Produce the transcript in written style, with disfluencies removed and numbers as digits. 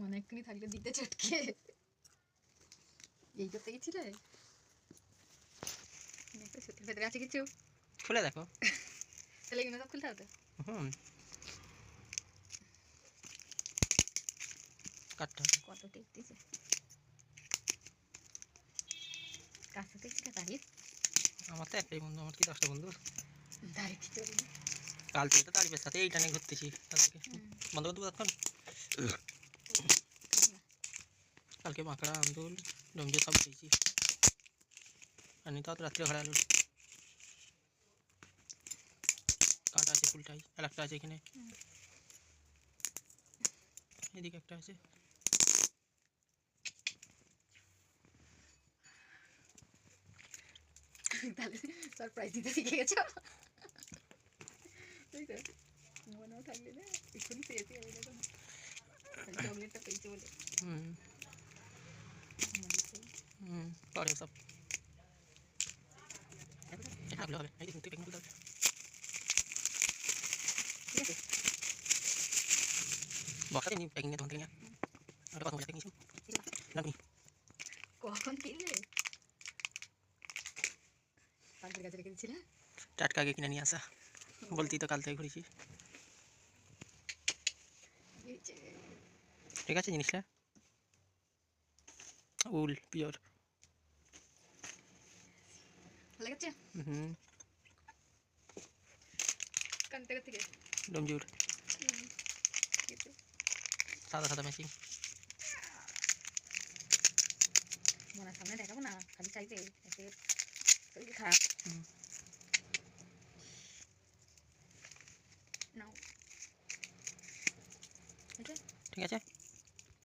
অনেকক্ষণই থাকলে দিতে চটকে এই করতে গেছিলে সত্যি ভেতরে আছে কিছু খুলে দেখো তাহলে এগুলো সব খুলতে হবে কাটতে কত টেপ দিছে কার সাথে কি দাঁড়িয়ে আমার তো একটাই বন্ধু আমার কি 10টা বন্ধু দাঁড়িয়ে কি চলি কাল থেকে তো তারিফের সাথে এইটা নিয়ে ঘুরতেছি কাল থেকে বন্ধু বন্ধু কতক্ষণ কালকে মাকড়া আন্দুল ডমজে সব খেয়েছি আর নিতে তো রাত্রে ঘরে আলু কাঁটা আছে ফুলটাই আর একটা আছে এখানে এদিকে একটা আছে তাহলে সারপ্রাইজ দিতে শিখে গেছো তাই তো মনেও থাকলে না এক্ষুনি পেয়েছি আমি দেখুন চকলেটটা পেয়েছি বলে পরে সব এটা ভালো হবে এই তুই টেকনিক দাও ঠিক আছে বক্সটা নিয়ে প্যাকিং এর দোকান থেকে নিয়ে আর কত মজা নিয়েছি নাকি কখন কিনলে পাখির কাছে রেখে দিচ্ছিলে টাটকা আগে কিনে নিয়ে আসা বলতি তো কাল থেকে ঘুরেছি ঠিক আছে জিনিসটা উল পিওর ভালো লাগছে কান থেকে ডমজুর সাদা সাদা ম্যাচিং মনার সামনে দেখাবো না খালি চাইতে শরীর খারাপ নাও ঠিক আছে